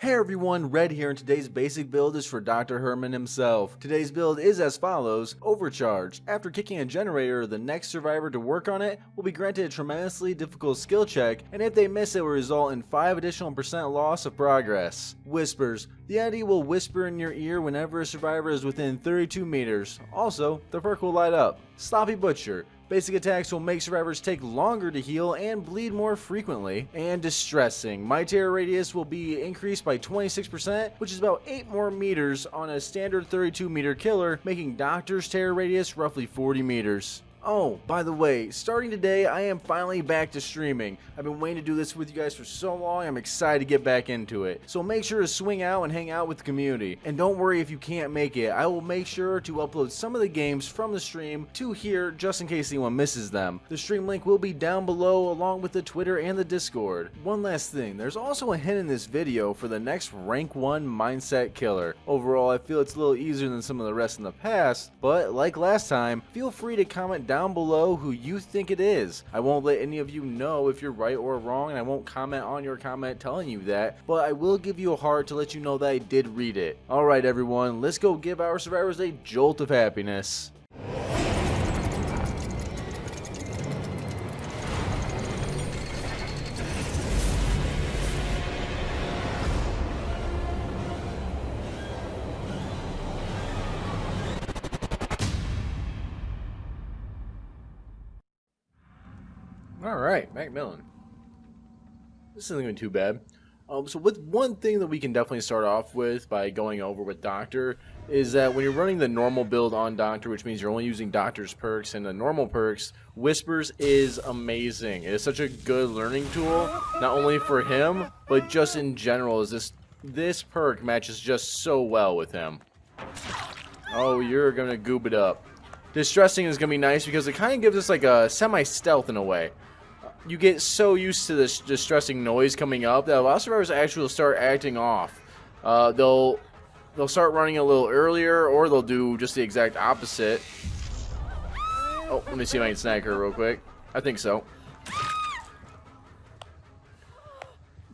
Hey everyone, Red here, and today's basic build is for Dr. Herman himself. Today's build is as follows: Overcharge. After kicking a generator, the next survivor to work on it will be granted a tremendously difficult skill check, and if they miss it will result in 5 additional % loss of progress. Whispers. The entity will whisper in your ear whenever a survivor is within 32 meters. Also, the perk will light up. Sloppy Butcher. Basic attacks will make survivors take longer to heal and bleed more frequently. And Distressing. My terror radius will be increased by 26%, which is about 8 more meters on a standard 32 meter killer, making Doctor's terror radius roughly 40 meters. Oh, by the way, starting today, I am finally back to streaming. I've been waiting to do this with you guys for so long, I'm excited to get back into it. So make sure to swing out and hang out with the community. And don't worry if you can't make it, I will make sure to upload some of the games from the stream to here just in case anyone misses them. The stream link will be down below along with the Twitter and the Discord. One last thing, there's also a hint in this video for the next rank 1 mindset killer. Overall, I feel it's a little easier than some of the rest in the past, but like last time, feel free to comment down below who you think it is. I won't let any of you know if you're right or wrong, and I won't comment on your comment telling you that, but I will give you a heart to let you know that I did read it. Alright everyone, let's go give our survivors a jolt of happiness. Alright, Macmillan. This isn't going to be too bad. So with one thing that we can definitely start off with by going over with Doctor is that when you're running the normal build on Doctor, which means you're only using Doctor's perks and the normal perks, Whispers is amazing. It is such a good learning tool, not only for him, but just in general. Is this perk matches just so well with him. Oh, you're going to goob it up. Distressing is going to be nice because it kind of gives us like a semi-stealth in a way. You get so used to this distressing noise coming up that a lot of survivors actually will start acting off. They'll start running a little earlier, or they'll do just the exact opposite. Oh, let me see if I can snag her real quick. I think so.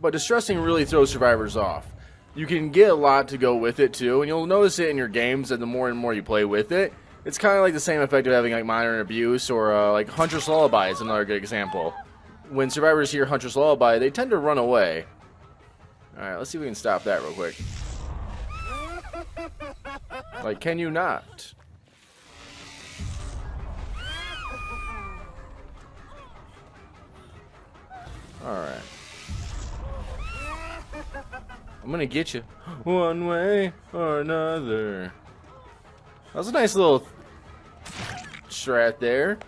But distressing really throws survivors off. You can get a lot to go with it too, and you'll notice it in your games that the more and more you play with it. It's kind of like the same effect of having like Minor Abuse or like Huntress Lullaby is another good example. When survivors hear Huntress Lullaby, they tend to run away. Alright, let's see if we can stop that real quick. Like, can you not? Alright. I'm gonna get you one way or another. That was a nice little strat there.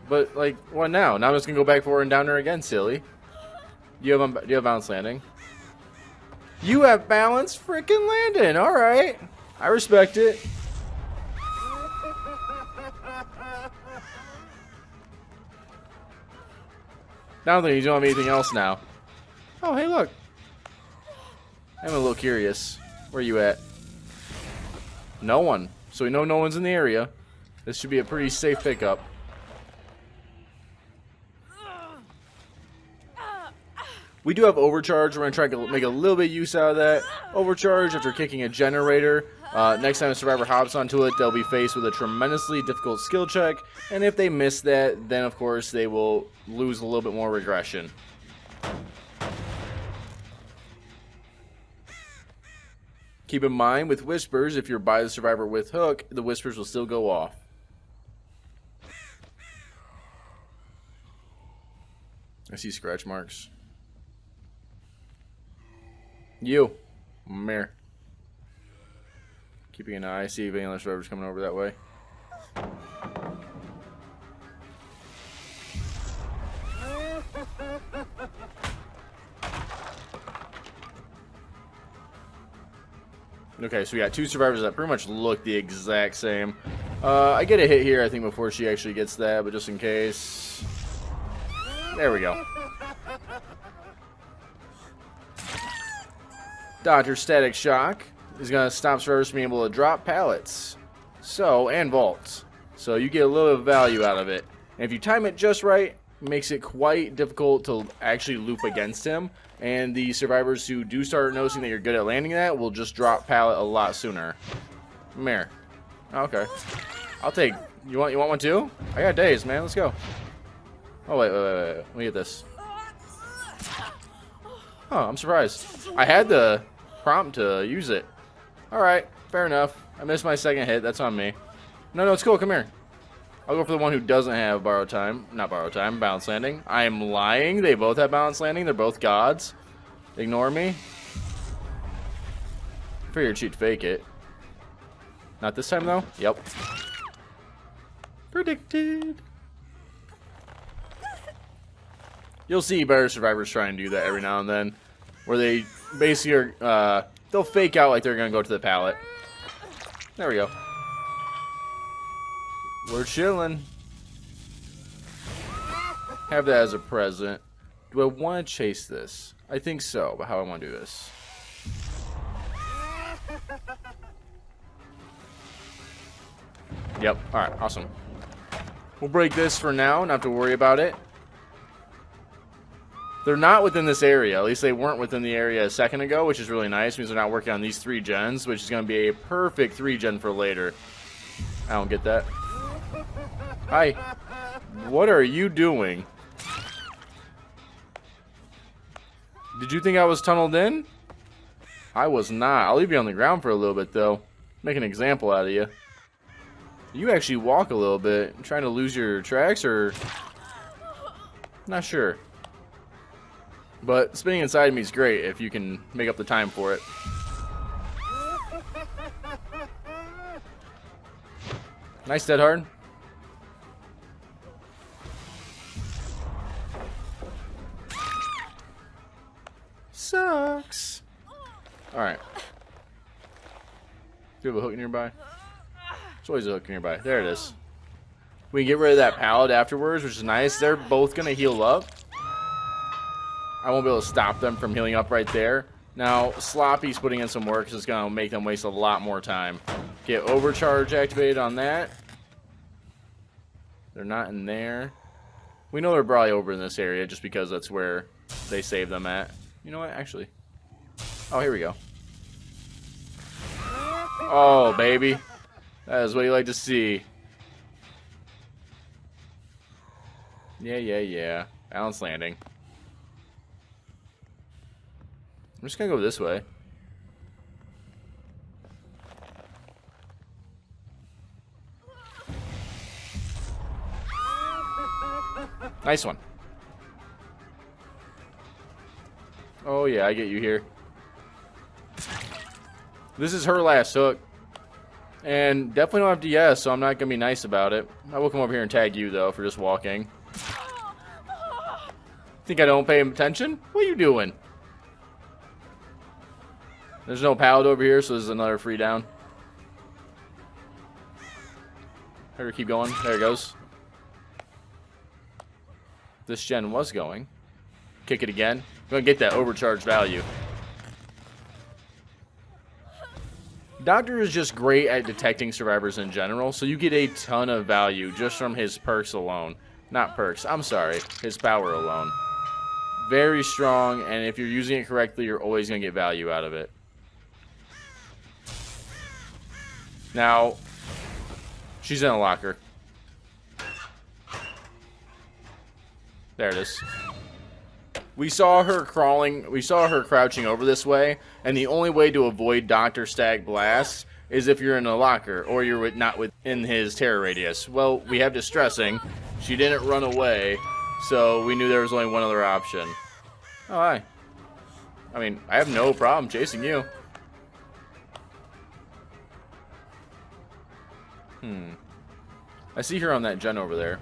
But like, what now? Now I'm just gonna go back forward and down there again, silly. Do you have balance landing? You have balance freaking landing. All right, I respect it. I don't think you don't have anything else now. Oh, hey, look. I'm a little curious. Where you at? No one. So we know no one's in the area. This should be a pretty safe pickup. We do have Overcharge. We're going to try to make a little bit of use out of that. Overcharge after kicking a generator. Next time a survivor hops onto it, they'll be faced with a tremendously difficult skill check. And if they miss that, then of course they will lose a little bit more regression. Keep in mind with Whispers, if you're by the survivor with hook, the Whispers will still go off. I see scratch marks. You. Mare. Keeping an eye, see if any other survivors coming over that way. Okay, so we got 2 survivors that pretty much look the exact same. I get a hit here, I think, before she actually gets that, but just in case. There we go. Dodger Static Shock is going to stop survivors from being able to drop pallets. And vaults. So you get a little bit of value out of it. And if you time it just right, makes it quite difficult to actually loop against him. And the survivors who do start noticing that you're good at landing that will just drop pallet a lot sooner. Come here. Okay. I'll take. You want one too? I got days, man. Let's go. Oh wait. Let me get this. Oh, I'm surprised. I had the prompt to use it. All right, fair enough. I missed my second hit. That's on me. No, it's cool. Come here. I'll go for the one who doesn't have borrowed time. Not borrowed time. Balance landing. I am lying. They both have balance landing. They're both gods. Ignore me. I figured she'd fake it. Not this time, though? Yep. Predicted. You'll see better survivors try and do that every now and then. Where they basically are, they'll fake out like they're going to go to the pallet. There we go. We're chilling. Have that as a present. Do I want to chase this? I think so, but how do I want to do this? Yep. Alright, awesome. We'll break this for now, not to worry about it. They're not within this area. At least they weren't within the area a second ago, which is really nice. Means they're not working on these 3 gens, which is going to be a perfect 3 gen for later. I don't get that. Hi. What are you doing? Did you think I was tunneled in? I was not. I'll leave you on the ground for a little bit, though. Make an example out of you. You actually walk a little bit. Trying to lose your tracks, or... Not sure. But spinning inside of me is great if you can make up the time for it. Nice, dead hard. Sucks. Alright. Do you have a hook nearby? There's always a hook nearby. There it is. We can get rid of that pallet afterwards, which is nice. They're both going to heal up. I won't be able to stop them from healing up right there. Now, Sloppy's putting in some work because it's going to make them waste a lot more time. Get Overcharge activated on that. They're not in there. We know they're probably over in this area just because that's where they save them at. You know what? Actually. Oh, here we go. Oh, baby. That is what you like to see. Yeah. Balance landing. I'm just gonna go this way. Nice one. Oh yeah, I get you here. This is her last hook. And definitely don't have DS, so I'm not gonna be nice about it. I will come over here and tag you though for just walking. Think I don't pay attention? What are you doing? There's no pallet over here, so there's another free down. Better keep going. There it goes. This gen was going. Kick it again. I'm gonna get that overcharge value. Doctor is just great at detecting survivors in general, so you get a ton of value just from his perks alone. Not perks, I'm sorry. His power alone. Very strong, and if you're using it correctly, you're always gonna get value out of it. Now, she's in a locker. There it is. We saw her crouching over this way, and the only way to avoid Dr. Stag blasts is if you're in a locker, or you're not within his terror radius. Well, we have distressing. She didn't run away, so we knew there was only one other option. Oh, hi. I mean, I have no problem chasing you. I see her on that gen over there.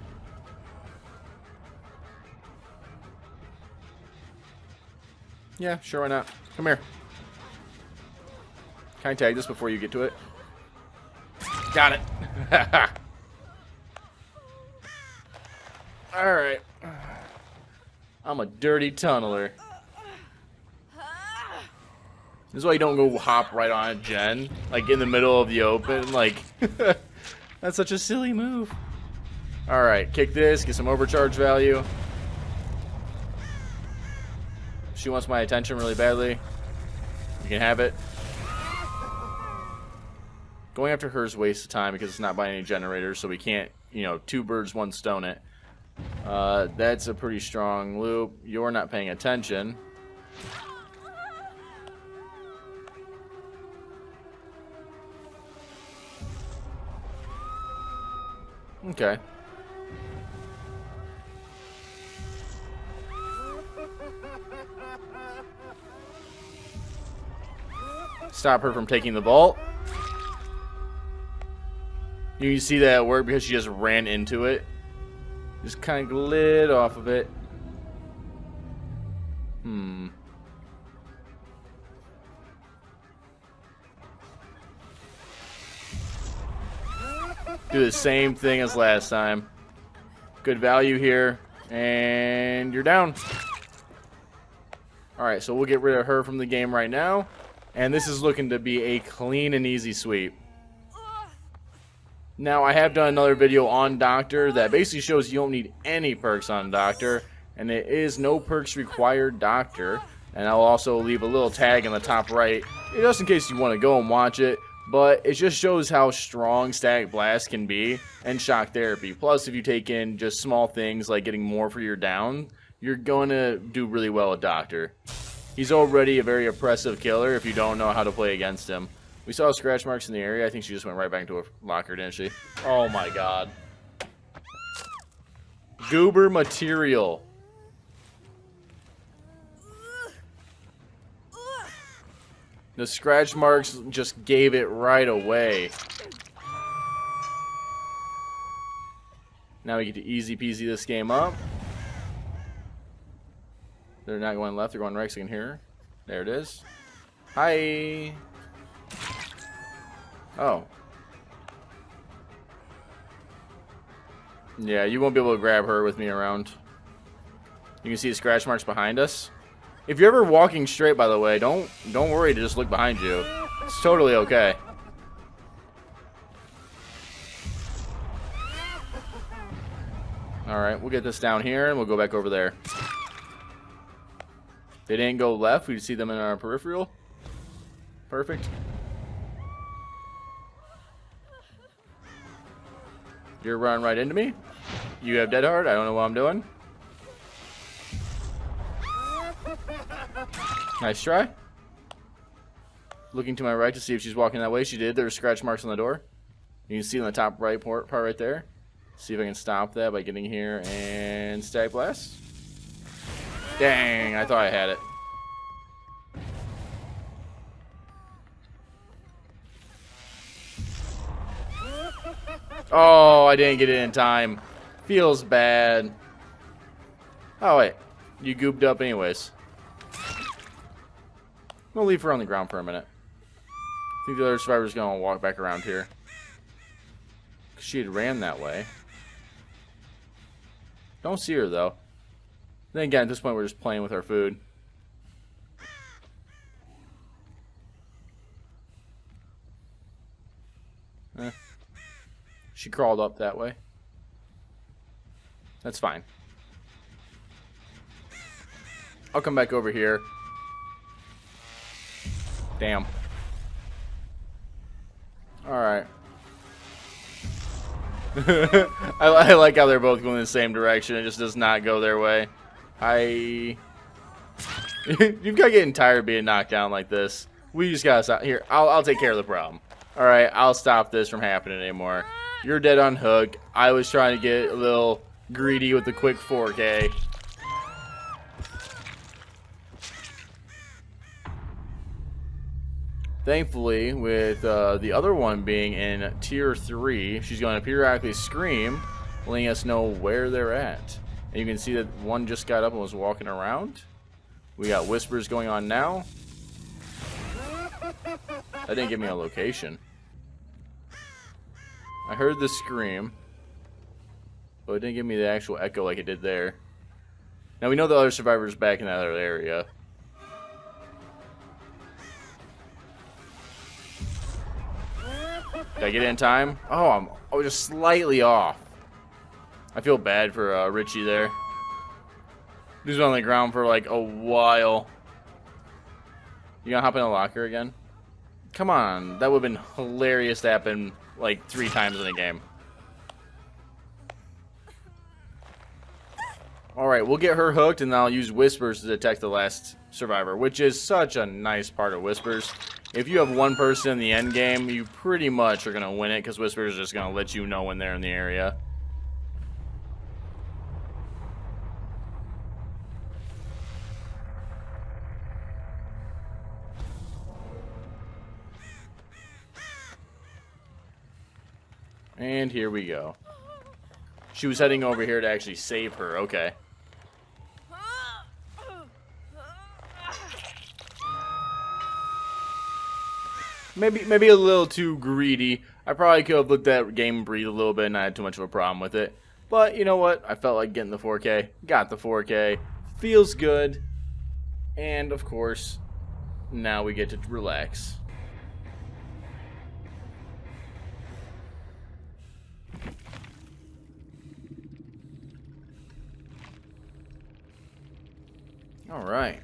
Yeah, sure, why not? Come here. Can I tag this before you get to it? Got it. Alright. I'm a dirty tunneler. This is why you don't go hop right on a gen. Like, in the middle of the open. Like, that's such a silly move. Alright, kick this, get some overcharge value. She wants my attention really badly. You can have it. Going after her is a waste of time because it's not by any generators, so we can't, you know, two birds, one stone it. That's a pretty strong loop. You're not paying attention. Okay. Stop her from taking the vault. You can see that at work because she just ran into it. Just kind of glid off of it. Do the same thing as last time. Good value here. And you're down. Alright, so we'll get rid of her from the game right now. And this is looking to be a clean and easy sweep. Now, I have done another video on Doctor that basically shows you don't need any perks on Doctor. And it is no perks required Doctor. And I'll also leave a little tag in the top right, just in case you want to go and watch it. But it just shows how strong Static Blast can be and Shock Therapy. Plus, if you take in just small things like getting more for your down, you're going to do really well with Doctor. He's already a very oppressive killer if you don't know how to play against him. We saw scratch marks in the area. I think she just went right back into her locker, didn't she? Oh my god. Goober material. The scratch marks just gave it right away. Now we get to easy peasy this game up. They're not going left, they're going right, so you can hear her. There it is. Hi. Oh. Yeah, you won't be able to grab her with me around. You can see the scratch marks behind us. If you're ever walking straight, by the way, don't worry to just look behind you. It's totally okay. Alright, we'll get this down here and we'll go back over there. They didn't go left. We see them in our peripheral. Perfect. You're running right into me. You have dead hard. I don't know what I'm doing. Nice try. Looking to my right to see if she's walking that way. She did. There's scratch marks on the door. You can see on the top right part right there. See if I can stop that by getting here and Static Blast. Dang, I thought I had it. Oh, I didn't get it in time. Feels bad. Oh, wait. You gooped up anyways. We'll leave her on the ground for a minute. I think the other survivor's going to walk back around here. She had ran that way. Don't see her, though. Then again, at this point, we're just playing with our food. She crawled up that way. That's fine. I'll come back over here. Damn. Alright. I like how they're both going in the same direction. It just does not go their way. You've got getting tired of being knocked down like this. We just gotta stop. Here, I'll take care of the problem. Alright, I'll stop this from happening anymore. You're dead on hook. I was trying to get a little greedy with the quick 4K. Thankfully, with the other one being in Tier 3, she's going to periodically scream, letting us know where they're at. And you can see that one just got up and was walking around. We got whispers going on now. That didn't give me a location. I heard the scream, but it didn't give me the actual echo like it did there. Now we know the other survivor's back in that other area. Did I get it in time? Oh, I was just slightly off. I feel bad for Richie there. He's been on the ground for like a while. You gonna hop in a locker again? Come on, that would have been hilarious to happen like 3 times in a game. Alright, we'll get her hooked and then I'll use Whispers to detect the last survivor, which is such a nice part of Whispers. If you have one person in the end game, you pretty much are going to win it because Whispers is just going to let you know when they're in the area. And here we go. She was heading over here to actually save her. Okay. Maybe a little too greedy. I probably could have looked at game and breathe a little bit and I had too much of a problem with it. But you know what? I felt like getting the 4K. Got the 4K. Feels good. And of course, now we get to relax. Alright.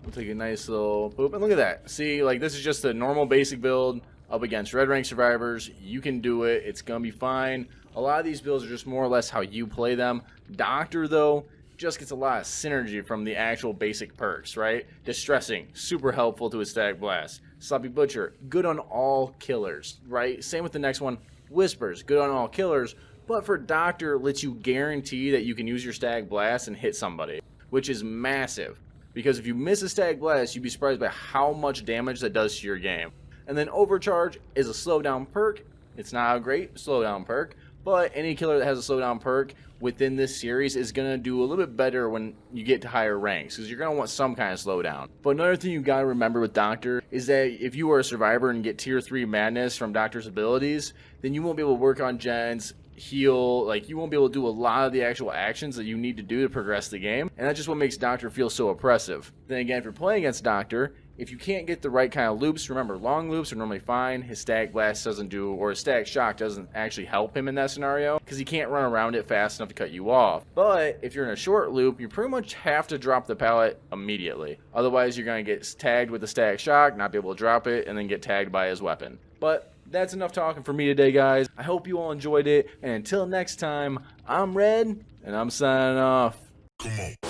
We'll take a nice little poop. And look at that. See, like, this is just a normal basic build up against red rank survivors. You can do it. It's going to be fine. A lot of these builds are just more or less how you play them. Doctor, though, just gets a lot of synergy from the actual basic perks, right? Distressing, super helpful to his Static Blast. Sloppy Butcher, good on all killers, right? Same with the next one. Whispers, good on all killers. But for Doctor, lets you guarantee that you can use your Static Blast and hit somebody, which is massive. Because if you miss a Static Blast, you'd be surprised by how much damage that does to your game. And then Overcharge is a slowdown perk. It's not a great slowdown perk, but any killer that has a slowdown perk within this series is going to do a little bit better when you get to higher ranks, because you're going to want some kind of slowdown. But another thing you got to remember with Doctor is that if you are a survivor and get tier 3 madness from Doctor's abilities, then you won't be able to work on gens, heal, like you won't be able to do a lot of the actual actions that you need to do to progress the game, and that's just what makes Doctor feel so oppressive. Then again, if you're playing against Doctor, if you can't get the right kind of loops, remember long loops are normally fine. His Static Blast doesn't do, or his Static Shock doesn't actually help him in that scenario because he can't run around it fast enough to cut you off. But if you're in a short loop, you pretty much have to drop the pallet immediately. Otherwise, you're going to get tagged with the Static Shock, not be able to drop it, and then get tagged by his weapon. But that's enough talking for me today, guys. I hope you all enjoyed it, and until next time, I'm Red, and I'm signing off. Come on.